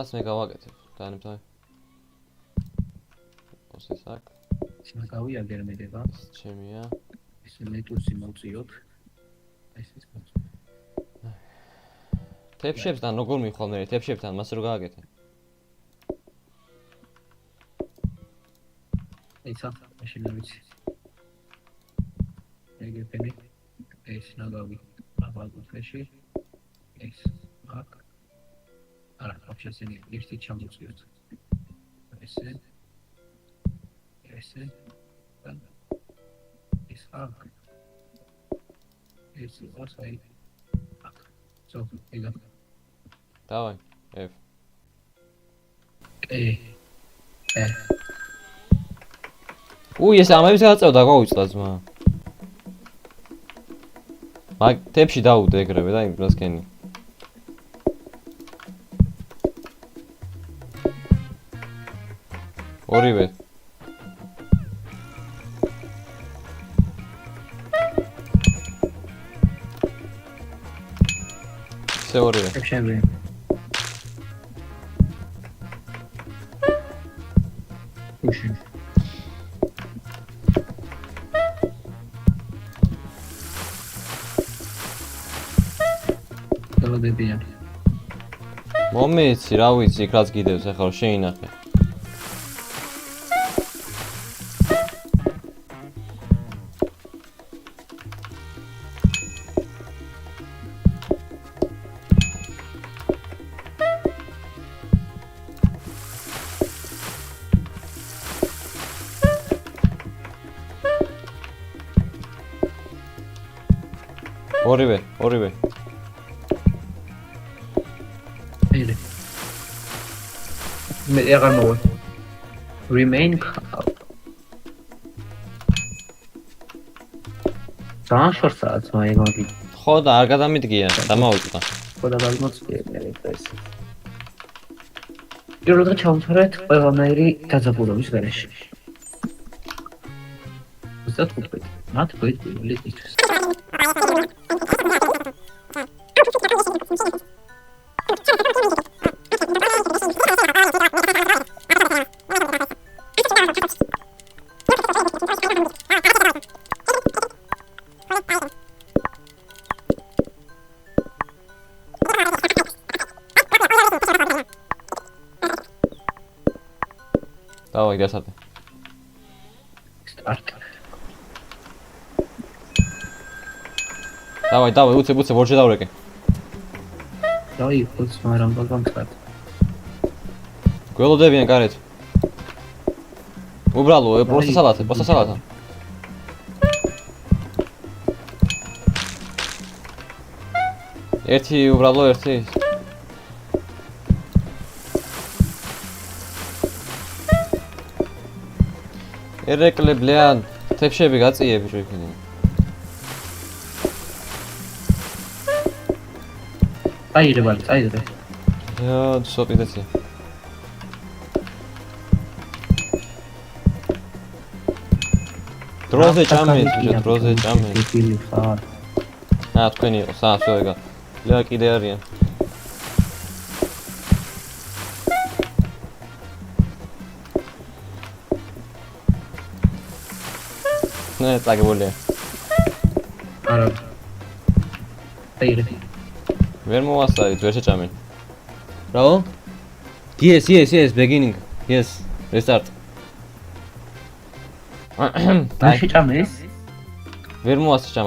ამას მე გავაკეთებ. დაანებთავი. ოსე საკ. შემაგავი აგერმედება. ჩემია. ეს მეტუსი მოვწიოთ. ეს ის მოწ. თეფშებთან როგორ მიხვალ მე თეფშებთან მას რო გააკეთე. ეცა მაშინ ვიცი. ეგეფენი ეს ნაგავი აბალგუთეში ეს აქ არა ოფშესენი ერთი ჩამოვწიოთ ესე ეს აქ ეს ასაი აქ so ეგა დავაი F უი ეს ამებს გაწევდა გავიწლა ძმა მაგ თეფში დაუდე ეგრევე და იმას კენი ორივე ისე ორივე ტეფშები უშენ დაბებია მომიცი რა ვიცი იქ რაც გიდევს ახლა რომ შეინახე ორივე ელე მე აღარ მოვა remain ტრანსფერსაც მაიგოგი ხო და არ გადამიდგია დამავიწყდა ხო და გამოწია ეს პირველად ჩავთვალეთ ყველანაირი დაძაბულობის გარეშე უბრალოდ ვთქვით მათ გვიგვილი ის დავაი დასადე სტარტ დავაი უცებ ორჯერ დავრეკე დავაი ხუთს მაგრამ გამწყვეტ გველოდებიან გარეთ უბრალო პროსტა სალათა ერთი უბრალო ერთი ერეკლე ბლიან თეფშები გაწიები შეიქნი აირე სოტიდეცი დროზე ჭამეთ ფილი ხარ თქვენი იყო საათო ეგა ლეა კიდე არიან ნე წაგებულია არა აირე ვერ მოვასწარით ვერ შეჭამენ ბრავო yes beginning yes restart და შეჭამეს ვერ მოვასწრა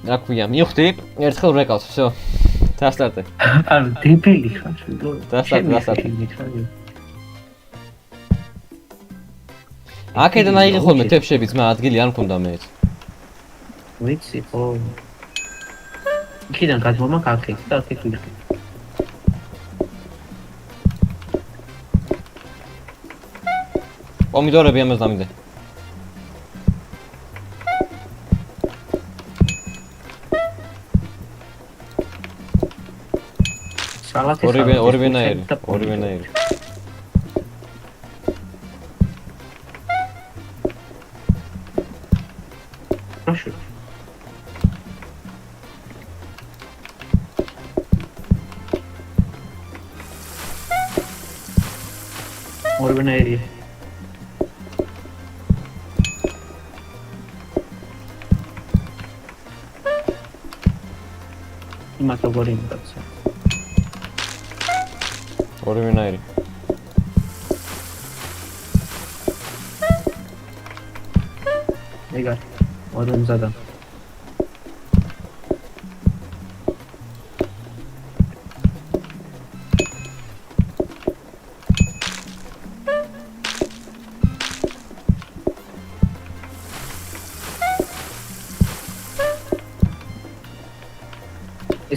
რა ქვია მივხვდი ერთხელ რეკავს всё დასტარტე არა დებილი ხარ დასტარტე აქედან აიღე ხოლმე თეფშები ძმა ადგილი არ მქონდა მეც ვიცი ხო იქიდან გადმომა აქეთ და აქეთ ვიხდი პომიდორები ამას დამიდე ორივენაირი რაში? ორბნაირია. იმათ როგორი იმკაცო. ორივენაირი. ეგარ. ორბნზადა.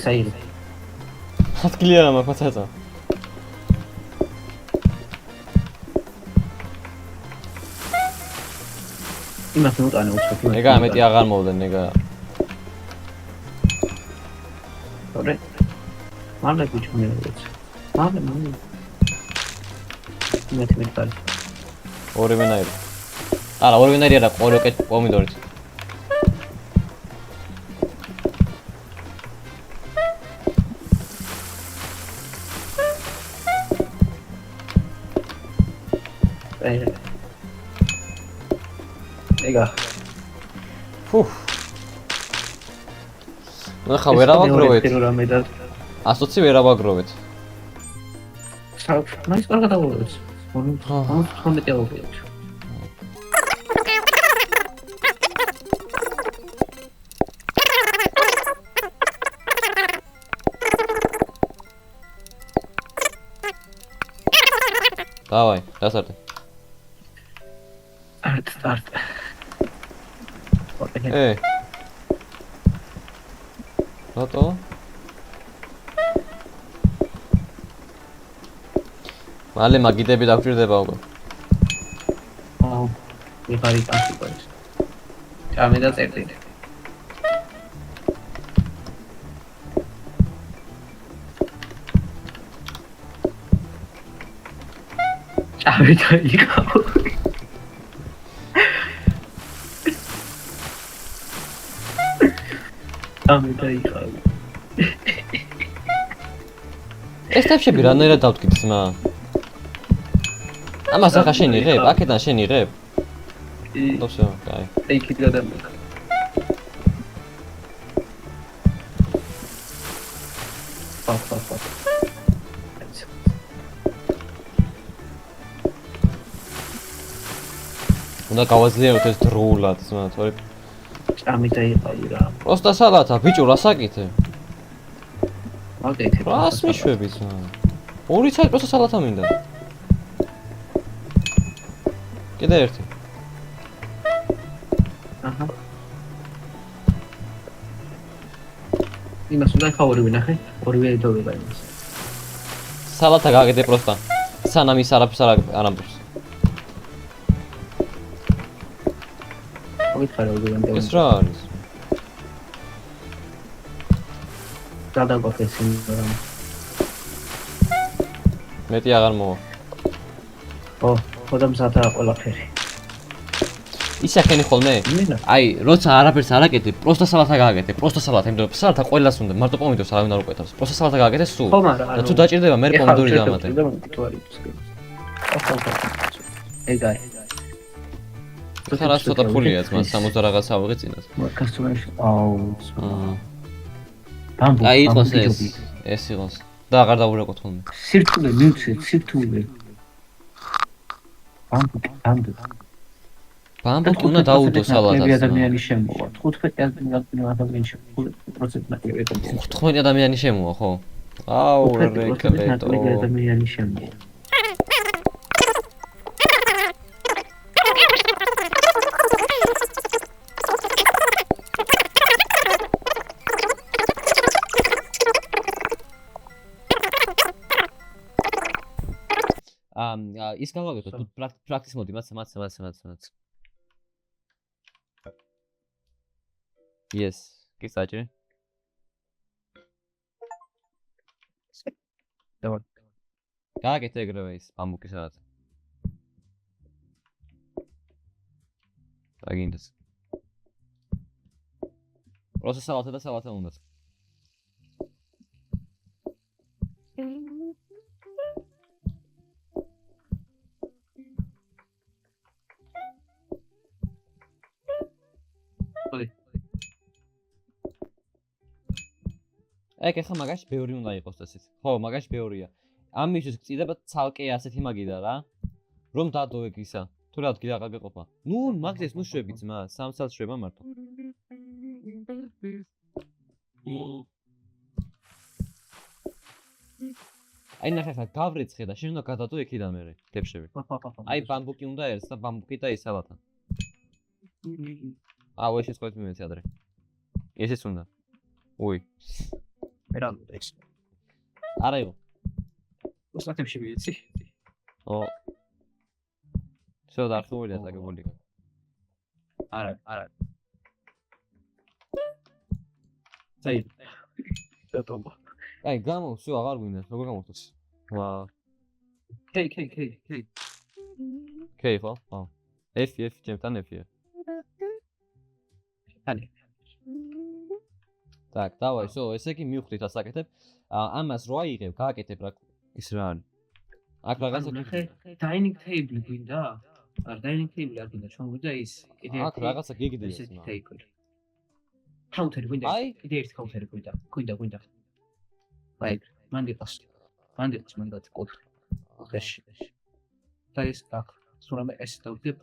ეს აირი. ადგილი არა მაქვს მაცაცა. იმათ მოტანე უცხო. ეგა მეტი აღარ მოვდნენ ეგა. ორე. მალე ბიჭო მე ვიცი. მალე. იმათ მეტარი. ორივენაირი. არა, ორივენაირი არა, ყოროკეთ პომიდორით. ეგა. ფუ. ნუ ხა ვერავაგროვეთ. 120 ვერავაგროვეთ. მაინც კარგად ავიღეთ. 15 ავიღეთ. დავაი, დასარტე. Start. რატო? მალე მაგიდები დაგჭირდება უკვე. ვიღარი კაცი ყავს. ჩამე და წერტი. ჩამე და იქაო. ეს თაფშები რანაირად დავტკით ძმა? ამას ახლა შენ იღებ? აქედან შენ იღებ? დოსო, კაი. იქით გადამეკ. პა. უნდა გავაძლიეროთ ეს დროულად ძმა, თორე ჭამი დაიყავი რა. პროსტა სალათა, ბიჭო, რა საკითხი? მაგეთი. რას მიშვები ძმა? 2 წელი პროსტა სალათა მინდა. კიდე ერთი. აჰა. იმას უნდა ხაური ვინახე, ორივე იდოვება იმას. სალათა გაგედე პროსტა. სანამ ის არაფერს არ ამბობს. ვითხარ როგორ ეს რა არის? გადაგვაქვს იმ მეტი აღარ მოვა. ხოდამ სათა ყველაფერი. ისახენი ხოლმე? აი, როცა არაფერს არ აკეთებ, პროსტა სალათა გააკეთე, პროსტა სალათა, იმიტომ რომ სალათა ყველას უნდა, მარტო პომიდორს არავინ არ უკეთავს. პროსტა სალათა გააკეთე სულ. და თუ დაჭირდება, მე პომიდორი დამატე. ეგარი. ხა რა ცოტა ფულია ძმა, 60 რაღაც ავიღე წინას. კასტომერში. აუ. აი, იყოს ეს იყოს. და აღარ დავურეკოთ ხოლმე. სირთულე მივცეთ, სირთულე. ბამბუ უნდა დაუდო სალათას. ადამიანი შემოვა. 15 ადამიანი შემოვა. 15 ადამიანი შემოვა, ხო? აუ, რეკლეტო. ადამიანი შემოვა. ის გავაკეთოთ თუ პრაქტის მოდი მაც. Yes, კი საჭირო. დავარ. გააკეთე ეგრევე ის ბამბუკის რაღაც. დაგინდეს. პროსტა სალათა და სალათა უნდა. ეგ ახლა მაგაში ბევრი უნდა იყოს ესეც. ხო, მაგაში ბევრია. ამისთვის გწიდება ცალკე ასეთი მაგიდა რა. რომ დადო ეგ ისა. თუ რა თქვი რა გეყოფა. ნუ მაგდეს ნუ შვები ძმა, 3 საათს შვება მარტო. აი ნახე ხა გავრეცხე და შენ უნდა გადადო იქიდან მერე თებშები. აი ბამბუკი უნდა ერთს და ბამბუკი და ისალათა. აუ ესეც ყოველთვის მიმეცი ადრე. ესეც უნდა. უი. რა უნდა ეს? არა იყო. უსათებში ვიცი. ო. შევ დარწმუნებულია დაგებული. არა. საი. დატოვა. აი გამო, შევ აღარ გვინდა, როგორ გამოხდეს? ვა. K. კეი ხო? აუ. F ჩემთან F-ია. Ani. Так, давай, всё, ესე იგი მივხვდით ასაკეთებ. ამას რო აიღებ, გააკეთებ რა ის რა არის. აქ რაღაცა dining table გვინდა? არა, dining table არ გვინდა, ჩვენ გვინდა ის. აქ რაღაცა გიგდია. Counter გვინდა. აი, კიდე ერთი counter გვინდა. გვინდა. აი, მანდიყოს მანდაც კოდ. ხეში. და ის აქ, სულამე ეს დავდებ.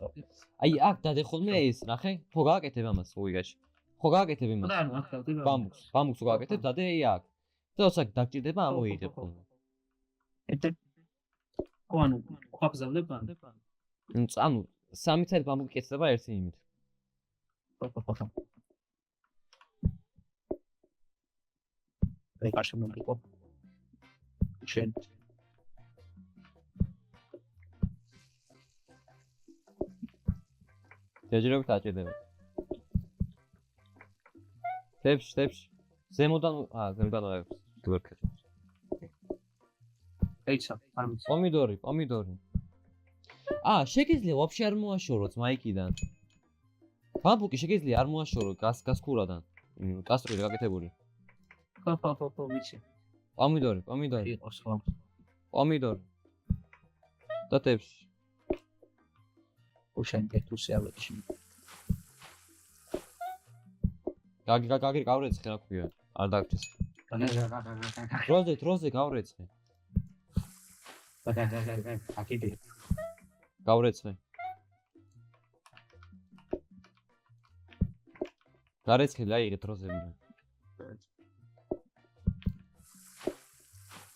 აი, აქ დადე ხოლმე ეს, ნახე? ხო გააკეთებ ამას უიგაში. ხო გააკეთებ იმას. ანუ აქ დავდებ. ბამბუქს გააკეთებ, დადე აქ. და ოსაკ დაგჭირდება ამოიღებ ხოლმე. ანუ ხვაფზავდებ ან? ანუ 3 წელი ბამბუკი კეთდება ერთი იმით. ხო. აი კარში მომიყო. შენ. დაჯერებით აჭირდება. თებში. ზემოდან ზემოდან გვერდით. ეიცა, ამის. პომიდორი. შეგიძლია ვაფშე არ მოაშოროთ მაიკიდან. ბამბუკი შეგიძლია არ მოაშორო გასკურადან. კასტრული გაკეთებული. ხო, ვიცი. პომიდორი. იყოს ხო. პომიდორი. და თებში. უშენ კეთუსი ავეჩი. გაგი გავრეცხე რა ქვია. არ დაგჭირს. დროზე გავრეცხე. აკიდე. გავრეცხე. გარეცხელი აიღე დროზე.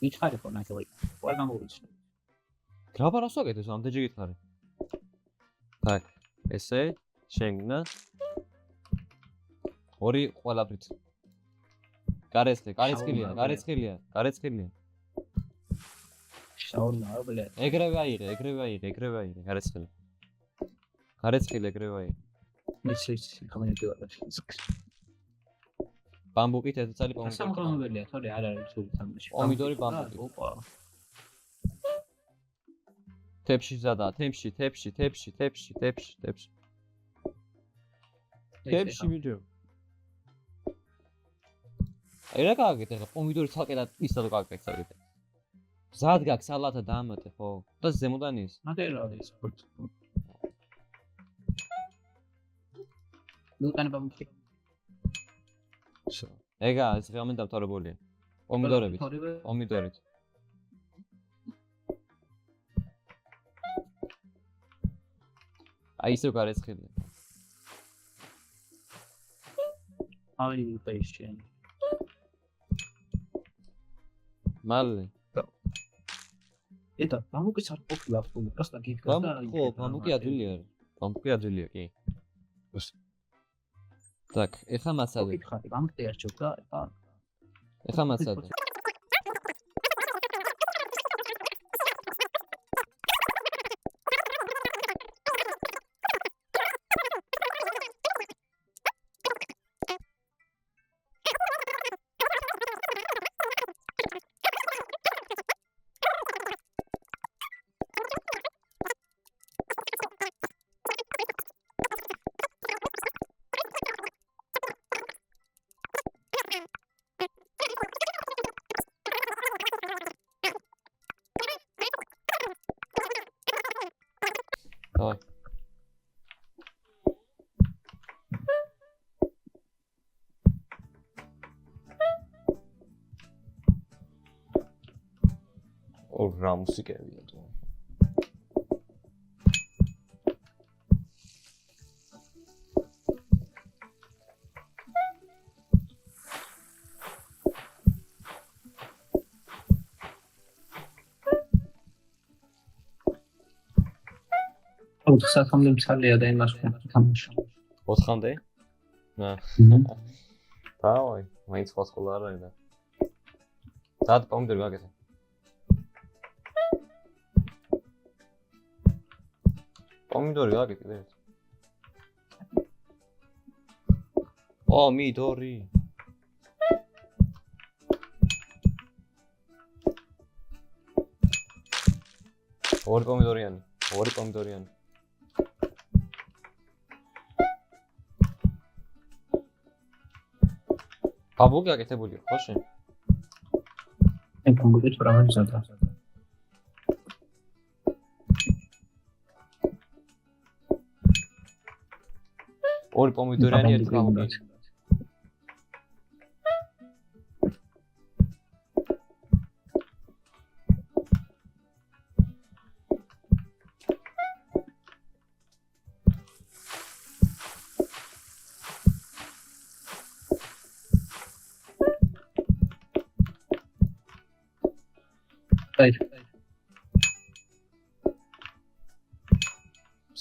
ვიჩხარი ხო ნახევარი. ყველგან მოვიცნო. გრაბა რას ვაკეთებ ამდენჯერ გითხარი? так, ესე შენგნა. ორი ყველაფრით. გარეცხელია. შაურმა, ბლე. ეგრევე აიღე, გარეცხელი. ეგრევე აიღე. მიცი კომენტი ვარ. ბამბუკით ერთი წელი პომიდორი. სამგრომებელია, თორე არ არის სულ თამაში. პომიდორი ბამბუკი. ოპა. თებში ზადა, თებში. თებში ვიდეო. აი რა გააკეთე ხა პომიდორი ცალკე და ისა და გააკეთე. ზად გაქვს სალათა დაამატე ხო? და ზემოდან ის. მატერიალ ის. ნუტანი ბამბუკი. ეგა ეს ღამენ დამთავრებულია. პომიდორით. აი ისე გარეცხელია. აი პეიშენ. მალე. ეტა, ბამბუკიც არ ყოფილა ხოლმე, პროსტა გიგდა და ხო, ბამბუკი ადვილია, კი. Так, ეხა მასალე. გითხარი, ბამბუკი არ ჩობდა, ეხა მასალე. Давай. Რა მუსიკებია თუ. ოთხსათამდე მცალია და იმას თამაშო. 4-მდე? დავაი, მაინც სხვა სკოლა არ არის და. დად პომიდორი გაკეთე. Pomidori გაკეთე ერთ. Pomidori. ორი პომიდორიანი. ბაბუგი გაკეთებულია, ხო შენ? ბაბუგი თუ რა მზადა. ორი პომიდორიანი ერთი ბაბუგი.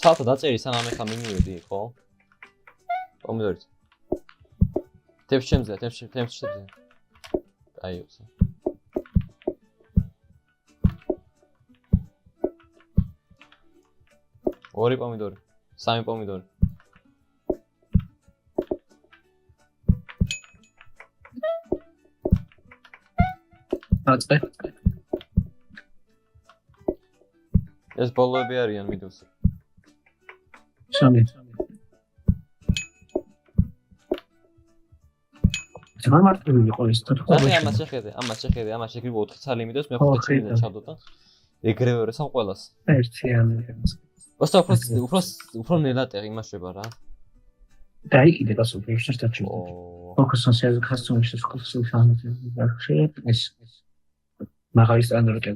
სალთა დაწერი სანამ ეხა მინივედი, ხო? Pomidorite. Tepsiçemize. Ay yoksa. ორი პომიდორი, სამი პომიდორი. აწე. ეს ბოლოები არიან მიდოსი. სამი. მარტივი იყო ეს თქო. ამას შეხედე, ამას შეგრიბო 4 ცალი მიდოს, მე 5 წელი ჩავდოდა. ეგრევე რა სამ ყველას. ერთიანი. უფრო ნელატერი იმაშება რა. დაიკიდე გასულ შეშტაჩი. Focus on customer success and ეს მაგარი სტანდარტი.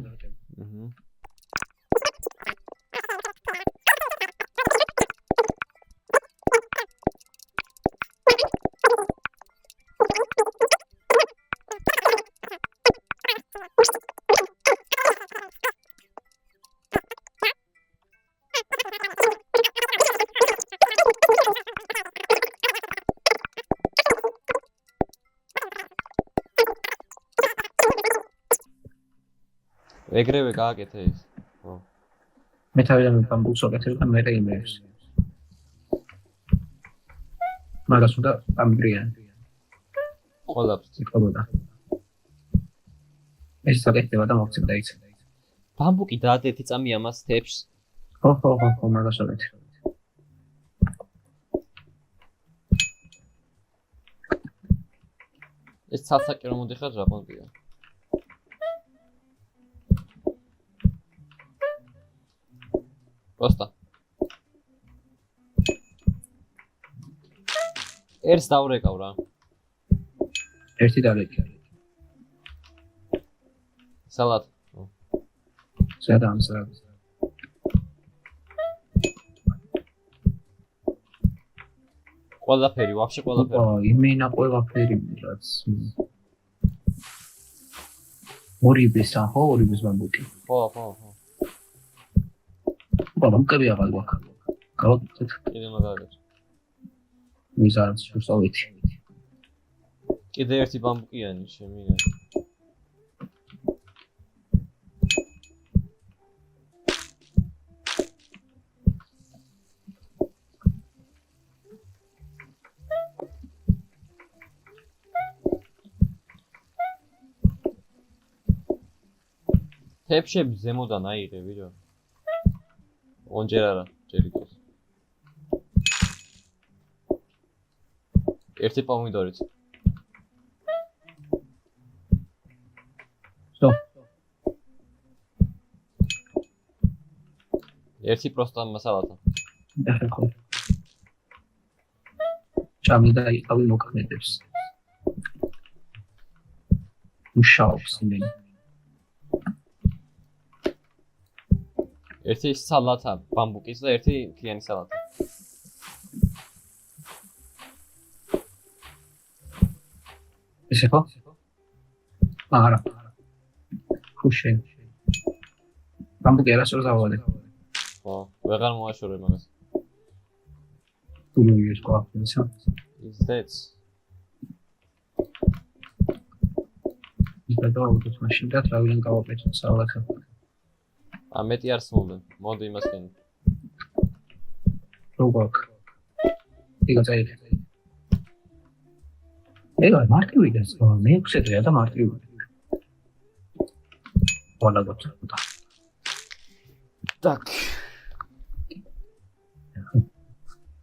ეგრევე გააკეთე ის. ხო. მე თავიდან ბამბუქს ვაკეთებ და მე იმებს. მაგას უნდა ამბრიან. ყველაფერს იქნებოდა. ეს საკეთება და მოგცემ დაიცა. ბამბუკი დაადეთი წამი ამას თეფს. ხო, მაგას ვაკეთებ. ეს ცალსაკი რომ მოდიხარ რა პონტია. Просто. ერთს დავრეკავ რა. ერთი დავეკავ. სალატ. სადამ. ყველაფერი, ვაფშე ყველაფერი. იმენა ყველაფერი რაც. ორიბეს ბამბუკი. ხო. ბამბუკები აღარ გვაქვს. გავაკეთეთ. კიდე მაგალითად. მიზანს შევსავითი. კიდე ერთი ბამბუკიანი შემიგან. თეფშები ზემოდან აიღე ვიდეო. Onjer ara, ჯერიკოს. ერთი პომიდორით. So. ერთი პროსტა სალათა. დახეკო. ჭამი და იყავი მოქმედებს. მუშაობს იმენი. ერთი სალათა ბამბუკის და ერთი მთლიანი სალათა. ესე ხო? არა. ხუშე. ბამბუკი არასდროს ავვალე. ხო, ვეღარ მოაშორე მაგას. თუ ის ყავისა. Is that? ის გადააუდოთ მაშინ და თავიდან გავაკეთოთ სალათა. მეტი არ სმულდნენ. მოდი იმასკენ. როგორ? იგა წაიღე. ega მარტივი და მეექვსე დღეა და მარტივი. ყველა გოწოდა. Так.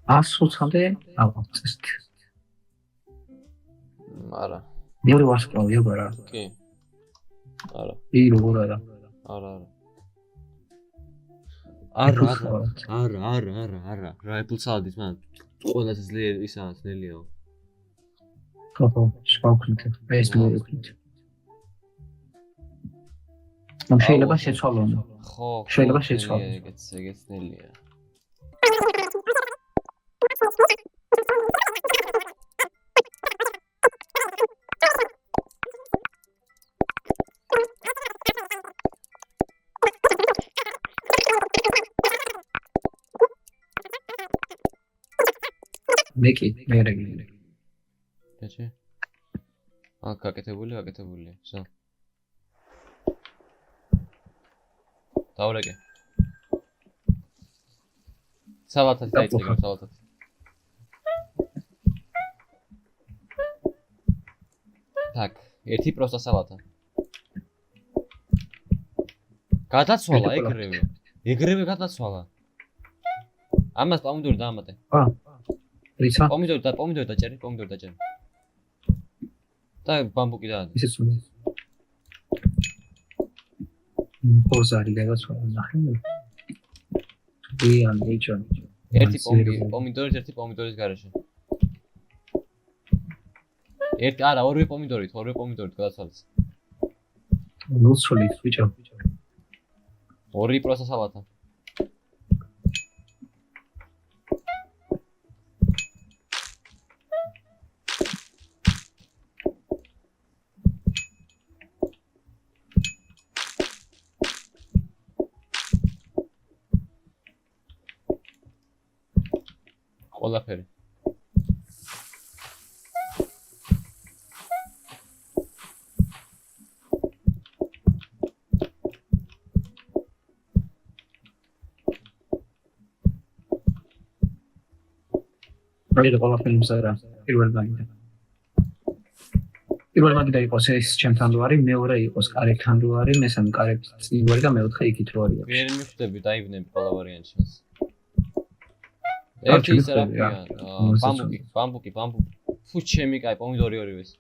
100-მდე ავწესთ. არა. მეორე ვარსკვლავი არა. კი. არა. როგორ არა. არა. არა. რა apple salad-ის მან ყველაზე ძლიერი ისაა ძნელიაო. ხო, შევქნით. ეს მოვიქნით. ამ შეიძლება შეცვალონ. ხო, შეიძლება შეცვალონ. ეგეც ძნელია. მეკი, მე რეგი. ეჩე. გაკეთებულია. შა. დავრეკე. სალათად დაიწყე, სალათად. Так, ერთი პროსტა სალათა. გადაცვალა ეგრევე გადაცვალა. ამას პომიდორი დაამატე. რიცა? პომიდორი დაჭერი. და ბამბუკი დაადე. ისეც უნდა. პოზარი გადაცვალა ნახე. დიან ნიჩო. ერთი პომიდორის გარეშე. ორივე პომიდორით გადაცვალეს. ნუცროლით ბიჭო. ორი პროსტა სალათა. ყველაფერი. პროექტი ყველაფერი მსარა. პირველ მაგიდა იყოს ეს ჩემთან რო არის, მეორე იყოს კარებთან რო არის, მესამე კარების წინ ვარ და მეოთხე იქით რო არის. ვერ მიხვდები დაიბნები ყველა ვარიანტს. ერთი ის რა ქვია, ბამბუკი. ფუ ჩემი კაი პომიდორი ორივეს.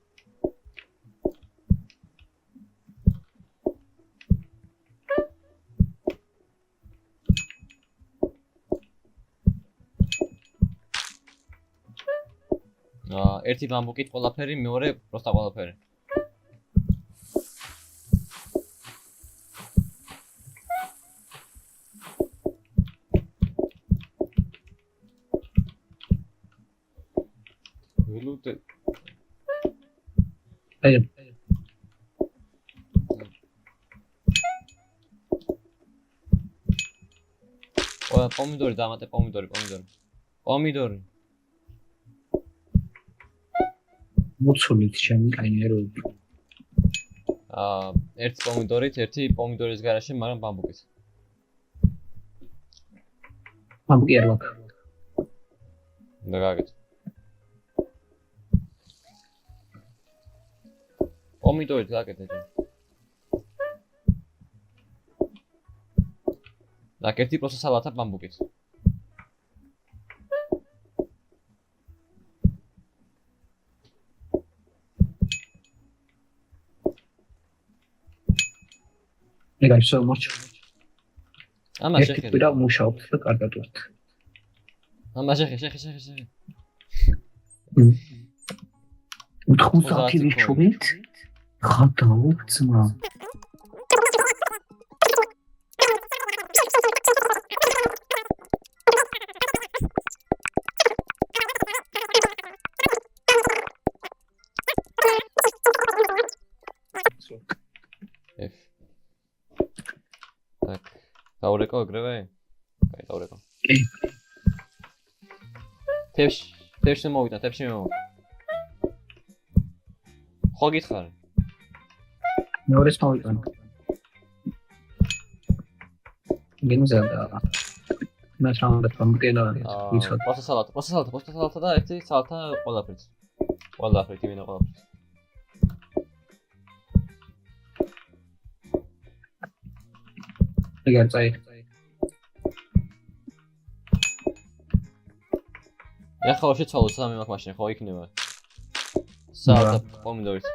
ერთი ბამბუკით ყველაფერი, მეორე პროსტა ყველაფერი. ველოდე. აი. პომიდორი დამატე, პომიდორი. მოცულით ჩემი კაინეროები. ერთი პომიდორით, ერთი პომიდორის გარაშე, მაგრამ ბამბუკით. ბამბუკი არ მაქვს. და გაგეთ. პომიდორით გაკეთე. და ერთი პროსტა სალათა ბამბუკით. ეგ არის so much. ამას ერთი კვირა მუშაობთ და კარგად ვართ. ამას შეხი. 90 რიჩობით ხადაო ძმა. F. Так. დაურეკო ეგრევე? კაი, დაურეკო. კი. თებში მოვიდა. ხო გითხარი? მეორეს მოვიტანე. გენუზადა. მას რამოდენად გამგენა ვიცხო. პოსტა და ერთი სალათა ყველაფრით. ყველაფრით იმენა ყველაფრით. ეგარ წაი. ეხლა შეცვალო სამი მაქვს მაშინ ხო იქნება. სალათა პომიდორით.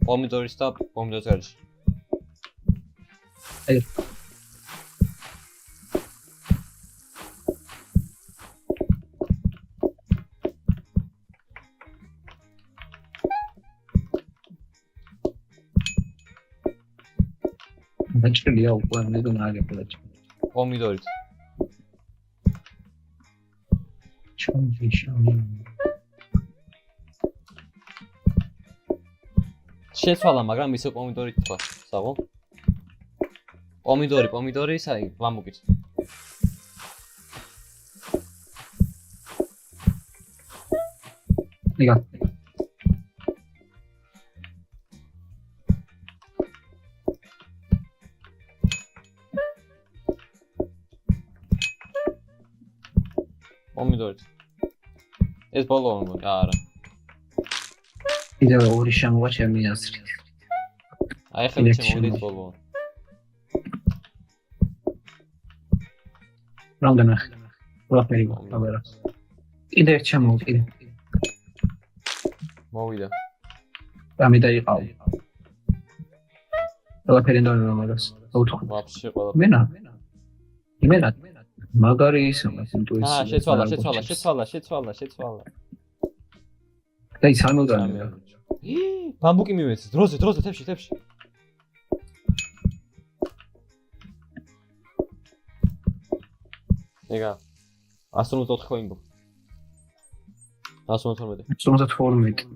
პომიდორის და პომიდორის არის. აი. დაჭრილია უკვე ნედო ნაგებად. პომიდორით. ჩამჯიშავი. შეცვალა, მაგრამ ისე პომიდორით თქვა, საღო? პომიდორი, აი, ბამბუკით. ნიგა. პომიდორით. ეს ბოლო არა. კიდევ ორი შემოვა ჩემი აზრით. აი ახლა შემოვიდეთ ბოლო. რამდენი ყველაფერი გამარა. კიდევ ერთ შემოვიდე. მოვიდა. რამე დაიყავ. ყველაფერი ნორმალია მაგას. აუთხო. ვაფშე ყველაფერი. იმენა. მაგარი ისო ინტუიცია. შეცვალა. და ის ამოდანია. ბამბუკი მივეცი. დროზე თებში. ეგა 154 ხოინგო. 112.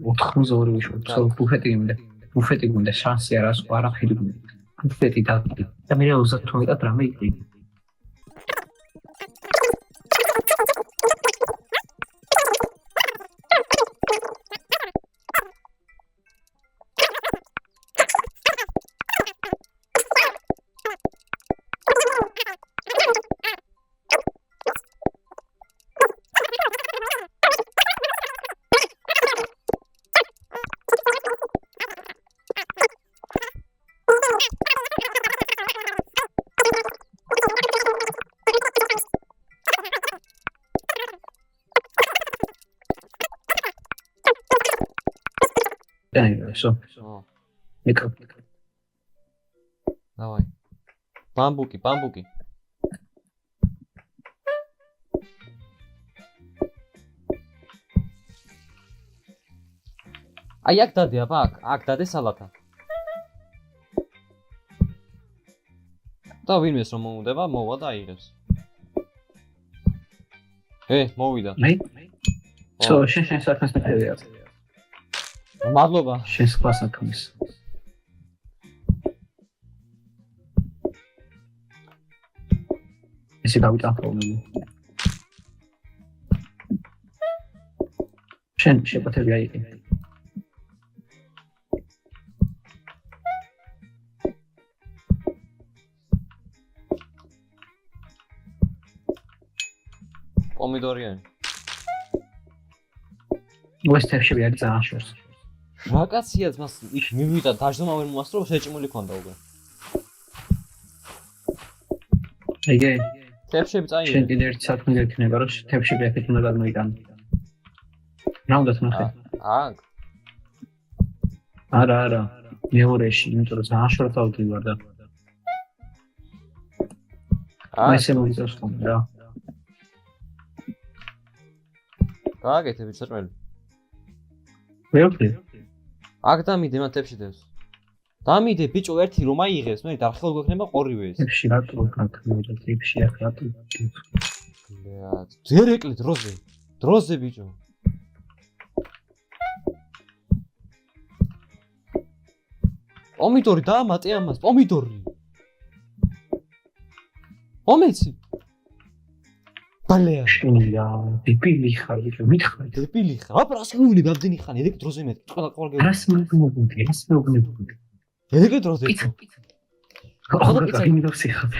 82 ვიშო. ბუფეტი გუნდა შანსი არ ასო არაფერი გუნდა. ბუფეტი და მე 32 რამე იყი. Все. Никак. Давай. Бамбуки. Აი აქ დადი აბა აქ დადი სალათა. და ვინმეს რომ მომუდება, მოვა და აიღებს. მოვიდა. შენ საქმეს მეთევია. მადლობა. შენ სხვა საქმეს. ესე გავიტანხმობ. შენ შეფათები აიღე. პომიდორიანი. ეს თებში არის ძალიან შორს. რა კაცია მას იქ მივიდა დაჟდომა ვერ მომასწრო შეჭმული ქონდა უკვე. ეგე თებში წაიღე. შენ კიდე ერთი საქმე გექნება რომ თებში გექეთ უნდა გადმოიტანო. რა უნდა თნახე? აქ არა. მეორეში, იმიტომ რომ ძალიან შორთავდი ვარ და აქ ესე მოგიწევს ხოლმე რა. გააკეთე ბიჭო. ვეფრი. აქ დამიდე მათებში დევს. დამიდე ბიჭო ერთი რომ აიღებს, მე დარხელ გვექნება ყორივე ეს.ებში რატო გაქნოდა ტიპში აქ რატო? ბლეად. ძერეკლი დროზე. დროზე ბიჭო. პომიდორი დაამატე ამას, პომიდორი. მომეცი. ბლეად. შენია, დიპილი ხარ, მითხარ. დეპილი ხარ. აბა რას მოვინე გაბდენი ხანი, ელექტროზე მე. ყველა რას მოგუნდი, რას მოგუნდი. ელექტროზე. ხო, გაგინდავს ხარ.